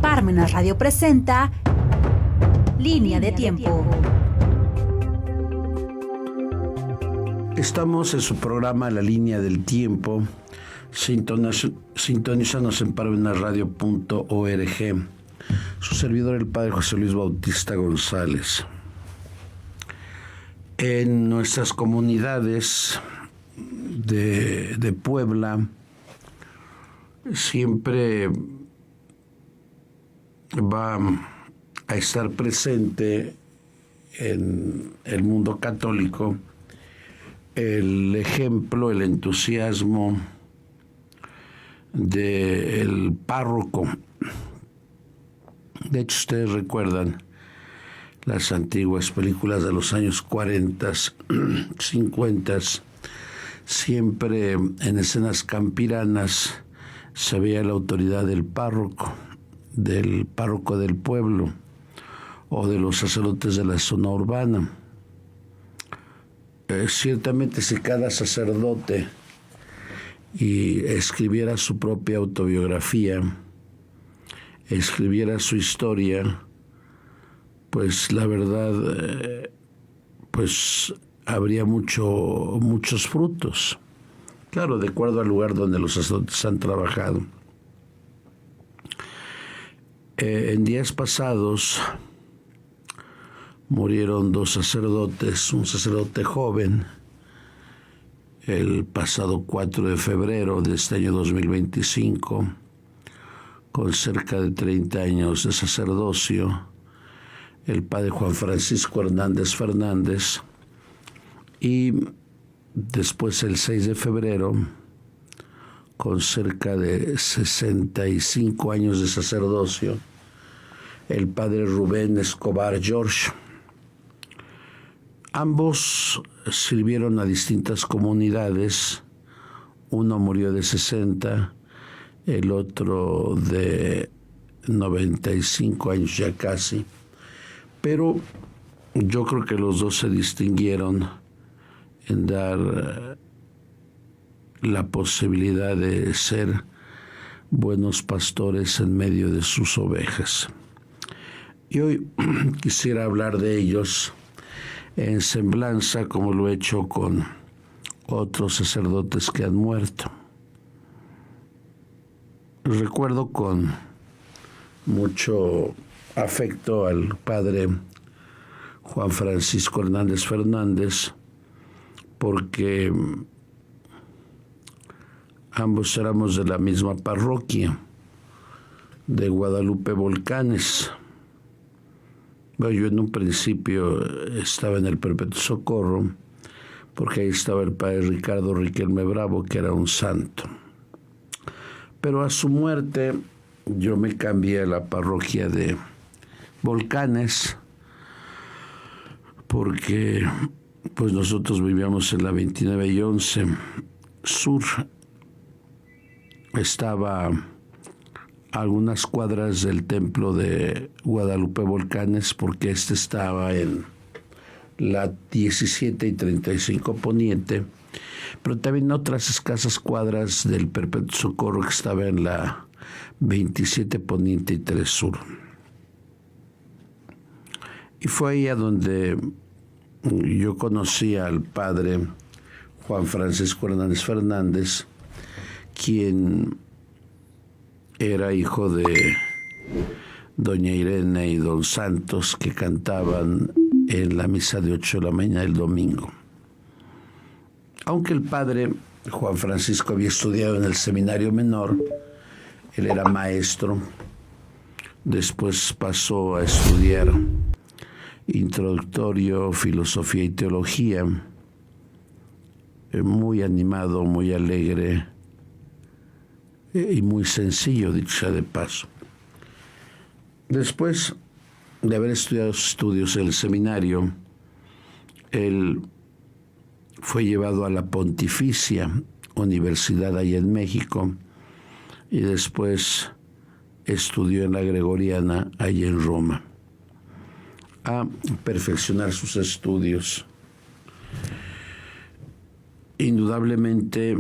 Parmenas Radio presenta Línea de Tiempo. Estamos en su programa La Línea del Tiempo. Sintonízanos en parmenasradio.org. Su servidor, el Padre José Luis Bautista González. En nuestras comunidades de Puebla siempre va a estar presente en el mundo católico el ejemplo, el entusiasmo del párroco. De hecho, ustedes recuerdan las antiguas películas de los años 40, 50, siempre en escenas campiranas se veía la autoridad del párroco del pueblo o de los sacerdotes de la zona urbana. Ciertamente, si cada sacerdote escribiera su propia autobiografía, escribiera su historia, pues la verdad, pues habría muchos frutos. Claro, de acuerdo al lugar donde los sacerdotes han trabajado. En días pasados murieron dos sacerdotes, un sacerdote joven, el pasado 4 de febrero de este año 2025, con cerca de 30 años de sacerdocio, el padre Juan Francisco Hernández Fernández, y después el 6 de febrero, con cerca de 65 años de sacerdocio, el padre Rubén Escobar George. Ambos sirvieron a distintas comunidades. Uno murió de 60, el otro de 95 años ya casi. Pero yo creo que los dos se distinguieron en dar la posibilidad de ser buenos pastores en medio de sus ovejas. Y hoy quisiera hablar de ellos en semblanza, como lo he hecho con otros sacerdotes que han muerto. Recuerdo con mucho afecto al padre Juan Francisco Hernández Fernández, porque ambos éramos de la misma parroquia, de Guadalupe Volcanes. Bueno, yo en un principio estaba en el Perpetuo Socorro, porque ahí estaba el padre Ricardo Riquelme Bravo, que era un santo. Pero a su muerte yo me cambié a la parroquia de Volcanes, porque pues nosotros vivíamos en la 29 y 11 Sur. Estaba a algunas cuadras del templo de Guadalupe Volcanes, porque estaba en la 17 y 35 Poniente, pero también otras escasas cuadras del Perpetuo Socorro, que estaba en la 27 Poniente y 3 Sur. Y fue ahí a donde yo conocí al padre Juan Francisco Hernández Fernández, quien era hijo de doña Irene y don Santos, que cantaban en la misa de 8 de la mañana del domingo. Aunque el padre Juan Francisco había estudiado en el seminario menor, él era maestro, después pasó a estudiar introductorio, filosofía y teología, muy animado, muy alegre y muy sencillo, dicho sea de paso. Después de haber estudiado estudios en el seminario, él fue llevado a la Pontificia Universidad allá en México y después estudió en la Gregoriana allá en Roma, a perfeccionar sus estudios. Indudablemente,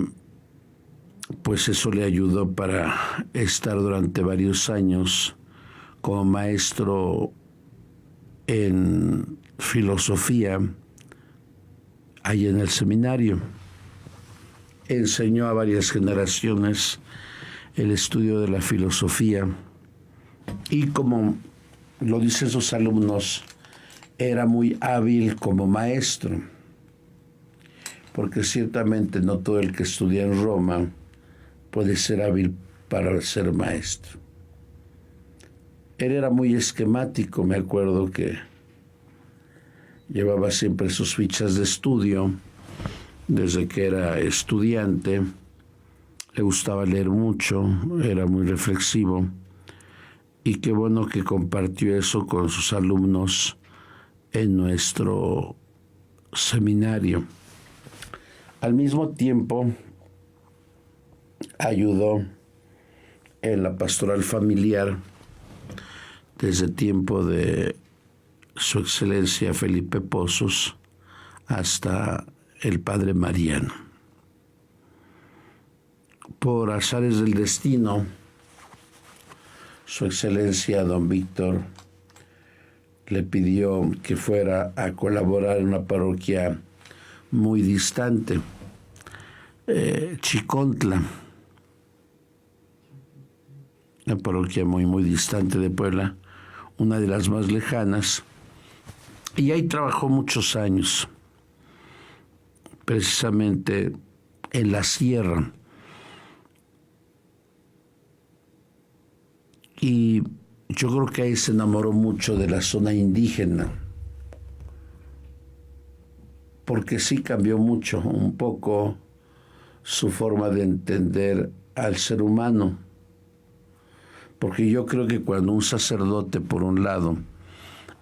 pues eso le ayudó para estar durante varios años como maestro en filosofía ahí en el seminario. Enseñó a varias generaciones el estudio de la filosofía y, como lo dicen sus alumnos, era muy hábil como maestro, porque ciertamente no todo el que estudia en Roma puede ser hábil para ser maestro. Él era muy esquemático, me acuerdo que llevaba siempre sus fichas de estudio desde que era estudiante, le gustaba leer mucho, era muy reflexivo, y qué bueno que compartió eso con sus alumnos en nuestro seminario. Al mismo tiempo, ayudó en la pastoral familiar desde tiempo de Su Excelencia Felipe Pozos hasta el Padre Mariano. Por azares del destino, Su Excelencia Don Víctor le pidió que fuera a colaborar en una parroquia muy distante, Chicontla, una parroquia muy distante de Puebla, una de las más lejanas, y ahí trabajó muchos años, precisamente en la sierra. Y yo creo que ahí se enamoró mucho de la zona indígena, porque sí cambió mucho, un poco, su forma de entender al ser humano. Porque yo creo que cuando un sacerdote, por un lado,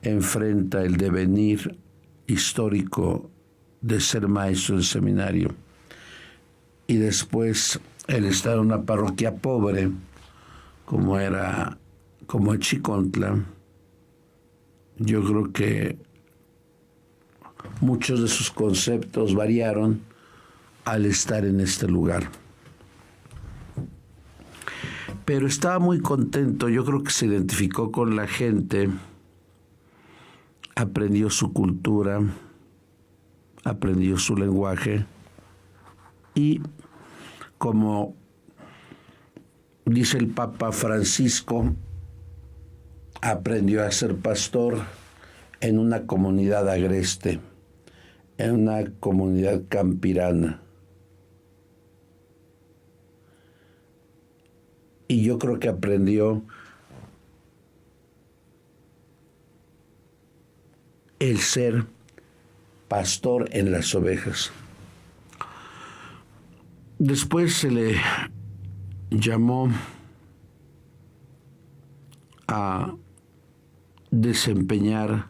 enfrenta el devenir histórico de ser maestro del seminario y después el estar en una parroquia pobre, como el Chicontla, yo creo que muchos de sus conceptos variaron al estar en este lugar. Pero estaba muy contento, yo creo que se identificó con la gente, aprendió su cultura, aprendió su lenguaje y, como dice el Papa Francisco, aprendió a ser pastor en una comunidad agreste, en una comunidad campirana. Y yo creo que aprendió el ser pastor en las ovejas. Después se le llamó a desempeñar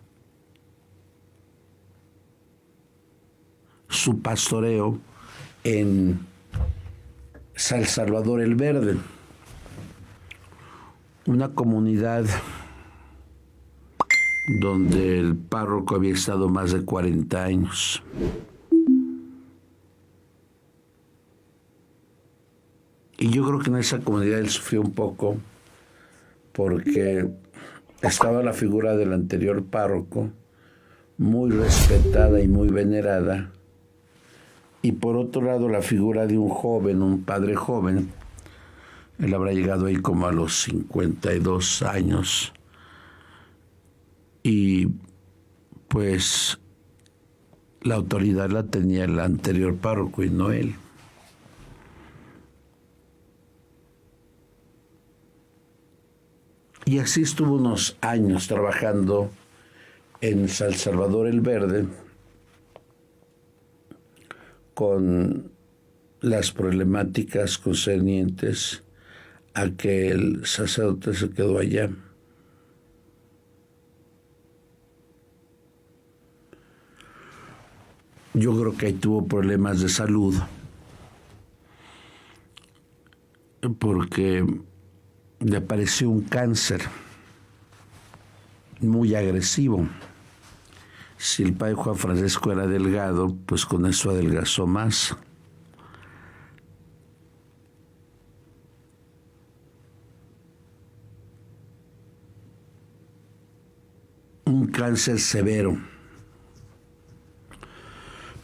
su pastoreo en San Salvador el Verde, una comunidad donde el párroco había estado más de 40 años. Y yo creo que en esa comunidad él sufrió un poco porque estaba la figura del anterior párroco, muy respetada y muy venerada, y por otro lado la figura de un joven, un padre joven. Él habrá llegado ahí como a los 52 años. Y pues la autoridad la tenía el anterior párroco y no él. Y así estuvo unos años trabajando en San Salvador el Verde con las problemáticas concernientes a que el sacerdote se quedó allá. Yo creo que ahí tuvo problemas de salud, porque le apareció un cáncer muy agresivo. Si el padre Juan Francisco era delgado, pues con eso adelgazó más. un cáncer severo,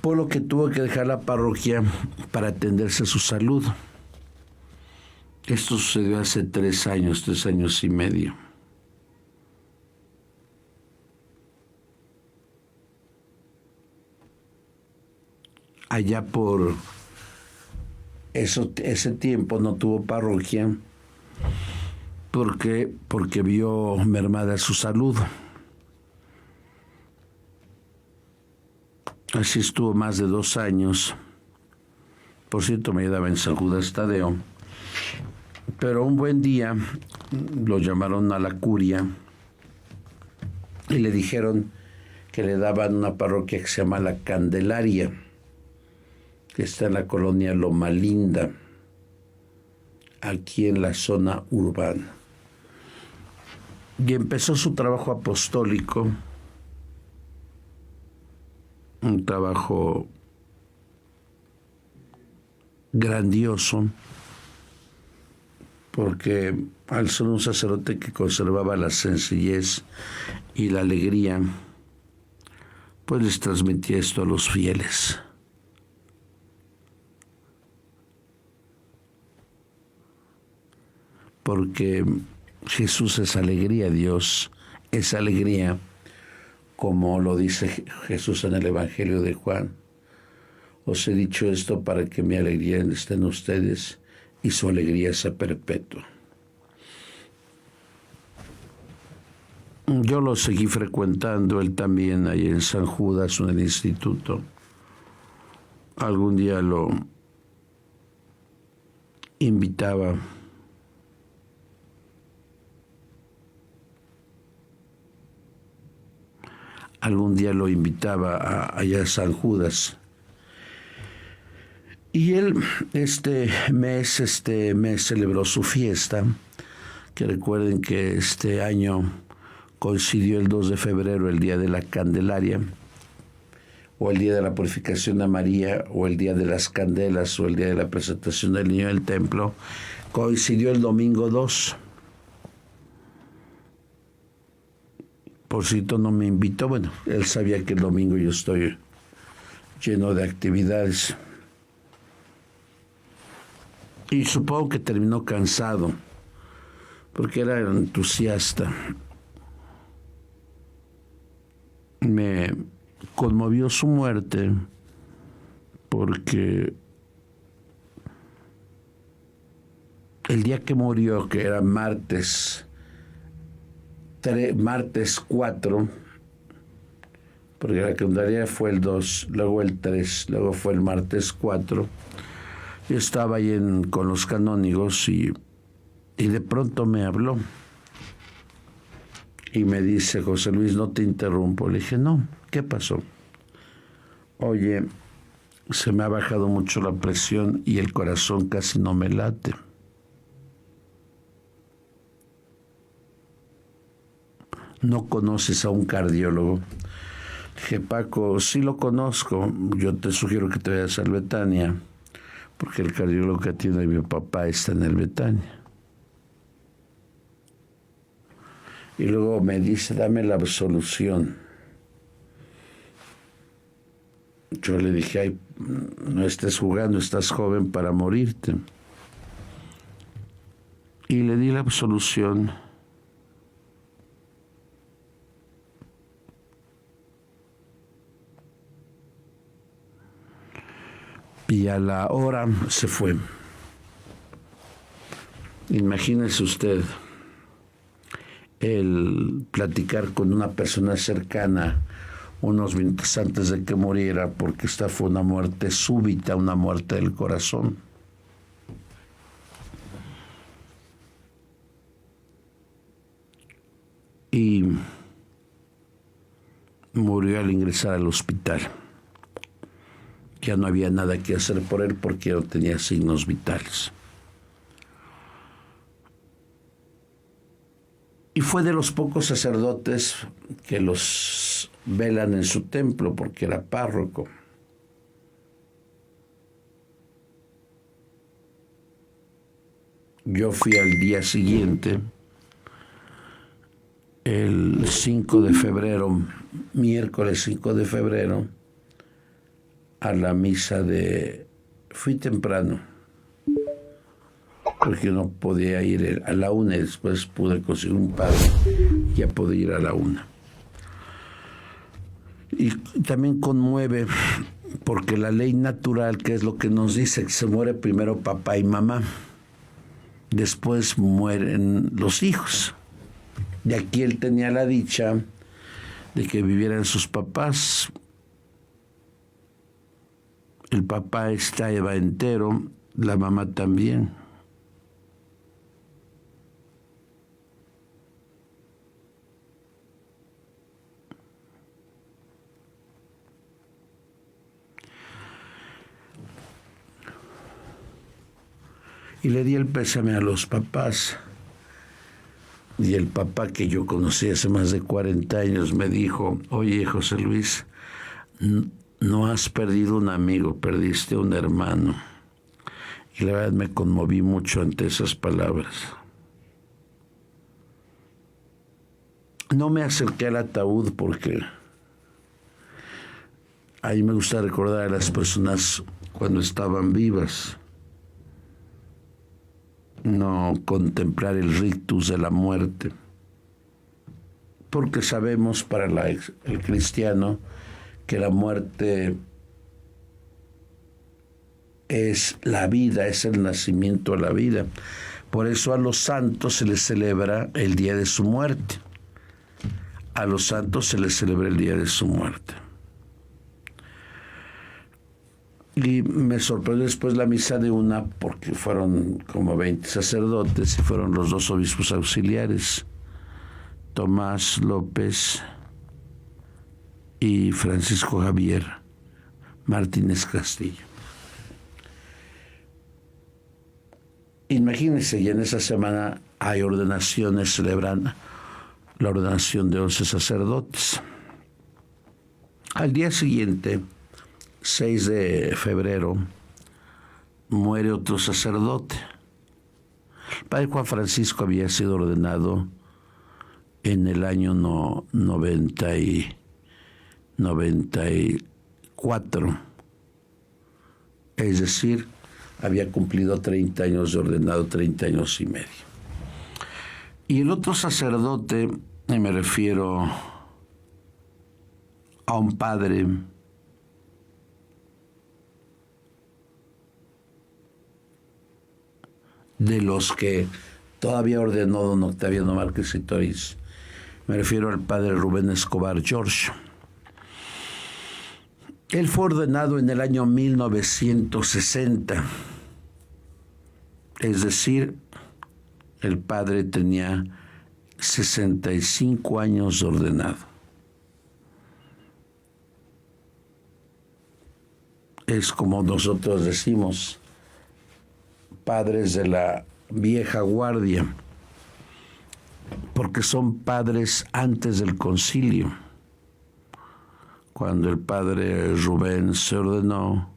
por lo que tuvo que dejar la parroquia para atenderse a su salud. Esto sucedió hace 3 años y medio. Allá por ese tiempo no tuvo parroquia porque vio mermada su salud. Así estuvo más de 2 años. Por cierto, me ayudaba en San Judas Tadeo. Pero un buen día lo llamaron a la curia y le dijeron que le daban una parroquia que se llama La Candelaria, que está en la colonia Loma Linda, aquí en la zona urbana. Y empezó su trabajo apostólico, un trabajo grandioso, porque al ser un sacerdote que conservaba la sencillez y la alegría, pues les transmitía esto a los fieles. Porque Jesús es alegría, Dios es alegría, como lo dice Jesús en el Evangelio de Juan. Os he dicho esto para que mi alegría esté en ustedes y su alegría sea perpetua. Yo lo seguí frecuentando, él también, ahí en San Judas, en el instituto. Algún día lo invitaba allá a San Judas. Y él este mes celebró su fiesta, que recuerden que este año coincidió el 2 de febrero, el día de la Candelaria, o el día de la Purificación a María, o el día de las Candelas, o el día de la presentación del Niño del Templo, coincidió el domingo 2. Por cierto, no me invitó. Bueno, él sabía que el domingo yo estoy lleno de actividades. Y supongo que terminó cansado, porque era entusiasta. Me conmovió su muerte, porque el día que murió, que era martes 4, porque la Candelaria fue el 2, luego el 3, luego fue el martes 4. Yo estaba ahí con los canónigos y de pronto me habló y me dice: José Luis, no te interrumpo. Le dije: no, ¿qué pasó? Oye, se me ha bajado mucho la presión y el corazón casi no me late. ¿No conoces a un cardiólogo? Dije: Paco, sí lo conozco, yo te sugiero que te vayas al Betania, porque el cardiólogo que atiende a mi papá está en el Betania. Y luego me dice: dame la absolución. Yo le dije: ay, no estés jugando, estás joven para morirte. Y le di la absolución. Y a la hora se fue. Imagínese usted el platicar con una persona cercana unos minutos antes de que muriera, porque esta fue una muerte súbita, una muerte del corazón. Y murió al ingresar al hospital. Ya no había nada que hacer por él porque no tenía signos vitales. Y fue de los pocos sacerdotes que los velan en su templo, porque era párroco. Yo fui al día siguiente. Él 5 de febrero, miércoles 5 de febrero, a la misa fui temprano, porque no podía ir a la 1 y después pude conseguir un padre, ya pude ir a la 1. Y también conmueve, porque la ley natural, que es lo que nos dice, que se muere primero papá y mamá, después mueren los hijos. De aquí él tenía la dicha de que vivieran sus papás. El papá estaba entero, la mamá también. Y le di el pésame a los papás. Y el papá, que yo conocí hace más de 40 años, me dijo: oye, José Luis, no has perdido un amigo, perdiste un hermano. Y la verdad me conmoví mucho ante esas palabras. No me acerqué al ataúd porque a mí me gusta recordar a las personas cuando estaban vivas, no contemplar el rictus de la muerte, porque sabemos para el cristiano que la muerte es la vida, es el nacimiento a la vida. Por eso a los santos se les celebra el día de su muerte. A los santos se les celebra el día de su muerte. Y me sorprendió después la misa de 1, porque fueron como 20 sacerdotes y fueron los 2 obispos auxiliares, Tomás López y Francisco Javier Martínez Castillo. Imagínense, y en esa semana hay ordenaciones, celebran la ordenación de 11 sacerdotes. Al día siguiente, 6 de febrero, muere otro sacerdote. El padre Juan Francisco había sido ordenado en el año 94, es decir, había cumplido 30 años de ordenado, 30 años y medio. Y el otro sacerdote, y me refiero a un padre de los que todavía ordenó don Octaviano Márquez y Toriz. Me refiero al padre Rubén Escobar George. Él fue ordenado en el año 1960. Es decir, el padre tenía 65 años de ordenado. Es como nosotros decimos, padres de la vieja guardia, porque son padres antes del concilio. Cuando el padre Rubén se ordenó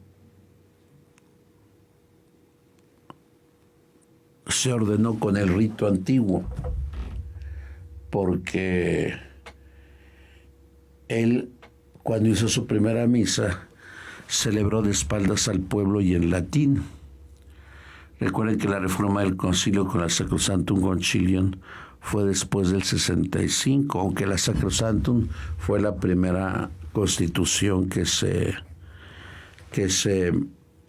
con el rito antiguo, porque él, cuando hizo su primera misa, celebró de espaldas al pueblo y en latín. Recuerden que la reforma del concilio con la Sacrosanctum Concilium fue después del 65, aunque la Sacrosanctum fue la primera constitución que se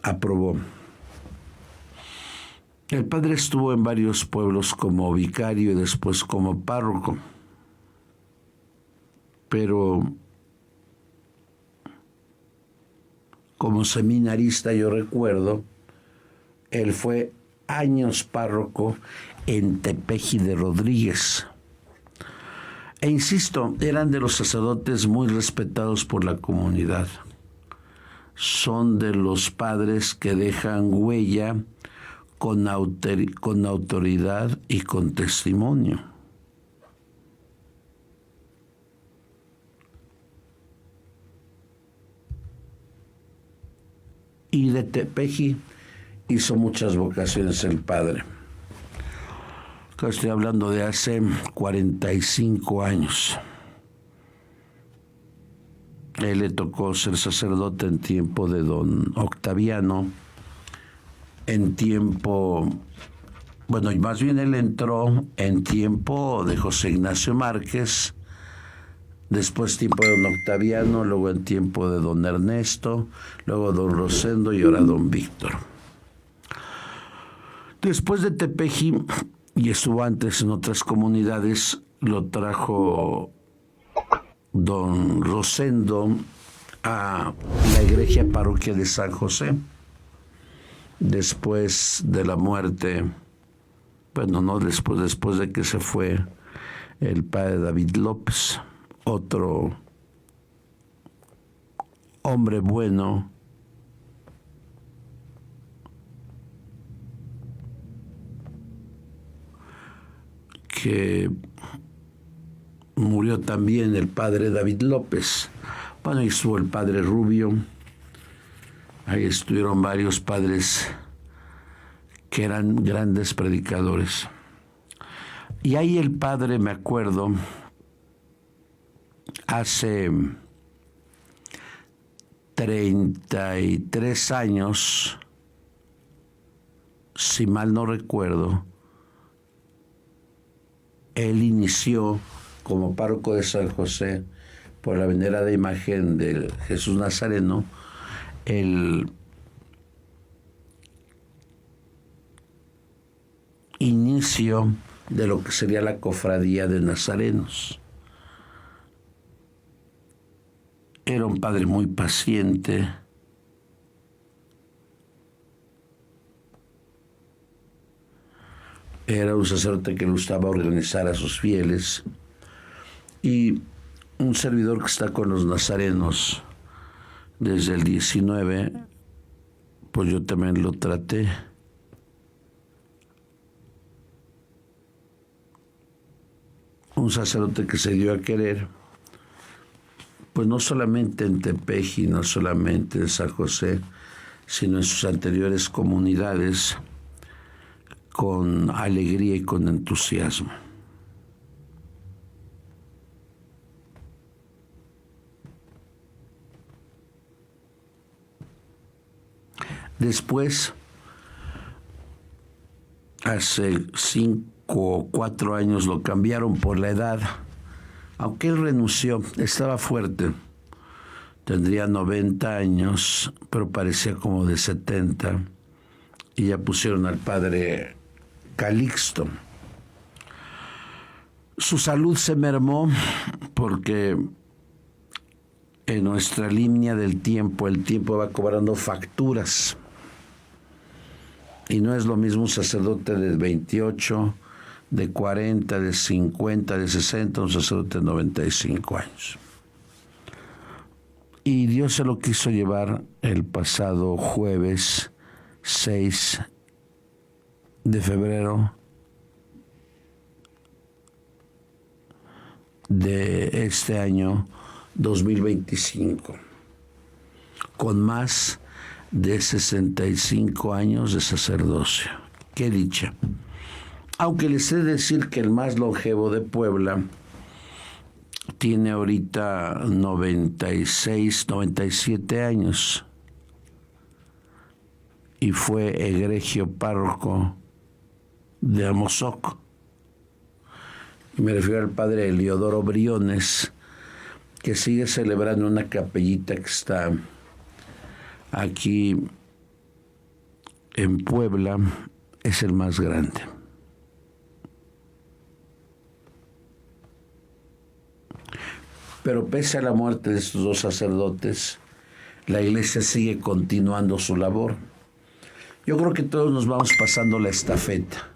aprobó. El padre estuvo en varios pueblos como vicario y después como párroco, pero como seminarista yo recuerdo, él fue años párroco en Tepeji de Rodríguez. E insisto, eran de los sacerdotes muy respetados por la comunidad. Son de los padres que dejan huella con autoridad y con testimonio. Y de Tepeji hizo muchas vocaciones el padre. Estoy hablando de hace 45 años. él le tocó ser sacerdote en tiempo de don Octaviano, en tiempo, bueno, más bien él entró en tiempo de José Ignacio Márquez, después tiempo de don Octaviano, luego en tiempo de don Ernesto, luego don Rosendo y ahora don Víctor. Después de Tepeji, y estuvo antes en otras comunidades, lo trajo don Rosendo a la iglesia parroquia de San José. Después de la muerte, bueno, no después de que se fue el padre David López, otro hombre bueno, que murió también, el padre David López. Bueno, y estuvo el padre Rubio. Ahí estuvieron varios padres que eran grandes predicadores. Y ahí el padre, me acuerdo, hace 33 años, si mal no recuerdo, él inició como párroco de San José por la venerada imagen del Jesús Nazareno, el inicio de lo que sería la cofradía de nazarenos. Era un padre muy paciente, era un sacerdote que le gustaba organizar a sus fieles, y un servidor que está con los nazarenos desde el 19, pues yo también lo traté. Un sacerdote que se dio a querer, pues no solamente en Tepeji, no solamente en San José, sino en sus anteriores comunidades, con alegría y con entusiasmo. Después, hace 5 o 4 años lo cambiaron por la edad, aunque él renunció, estaba fuerte, tendría 90 años, pero parecía como de 70, y ya pusieron al padre Calixto. Su salud se mermó porque en nuestra línea del tiempo, el tiempo va cobrando facturas. Y no es lo mismo un sacerdote de 28, de 40, de 50, de 60, un sacerdote de 95 años. Y Dios se lo quiso llevar el pasado jueves 6 de febrero de este año 2025, con más de 65 años de sacerdocio. ¡Qué dicha! Aunque les he de decir que el más longevo de Puebla tiene ahorita 96, 97 años y fue egregio párroco de Amozoc. Y me refiero al padre Eliodoro Briones, que sigue celebrando una capellita que está aquí en Puebla, es el más grande. Pero pese a la muerte de estos dos sacerdotes, la iglesia sigue continuando su labor. Yo creo que todos nos vamos pasando la estafeta,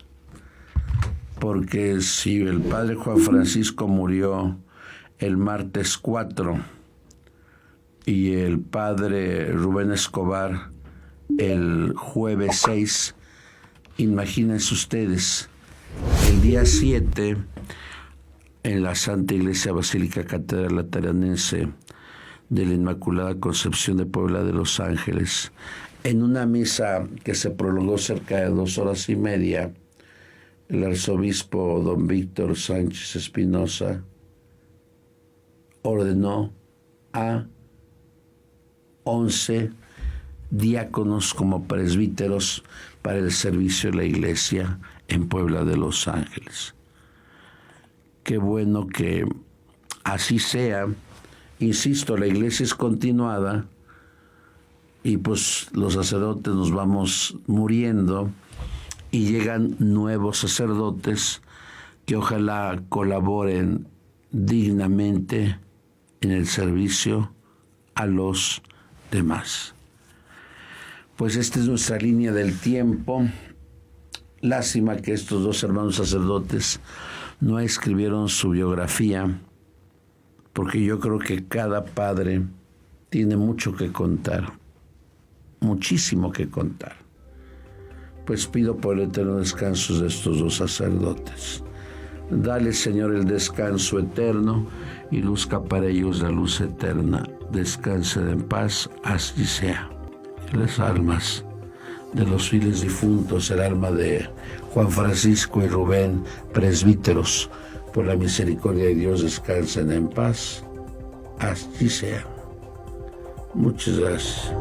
porque si el padre Juan Francisco murió el martes 4 y el padre Rubén Escobar el jueves 6, imagínense ustedes, el día 7, en la Santa Iglesia Basílica Catedral Lateranense de la Inmaculada Concepción de Puebla de Los Ángeles, en una misa que se prolongó cerca de 2 horas y media, el arzobispo don Víctor Sánchez Espinosa ordenó a 11 diáconos como presbíteros para el servicio de la iglesia en Puebla de Los Ángeles. Qué bueno que así sea. Insisto, la iglesia es continuada y pues los sacerdotes nos vamos muriendo y llegan nuevos sacerdotes que ojalá colaboren dignamente en el servicio a los demás. Pues esta es nuestra línea del tiempo. Lástima que estos dos hermanos sacerdotes no escribieron su biografía, porque yo creo que cada padre tiene mucho que contar, muchísimo que contar. Pues pido por el eterno descanso de estos dos sacerdotes. Dale, Señor, el descanso eterno y luzca para ellos la luz eterna. Descansen en paz, así sea. Las almas de los fieles difuntos, el alma de Juan Francisco y Rubén, presbíteros, por la misericordia de Dios, descansen en paz, así sea. Muchas gracias.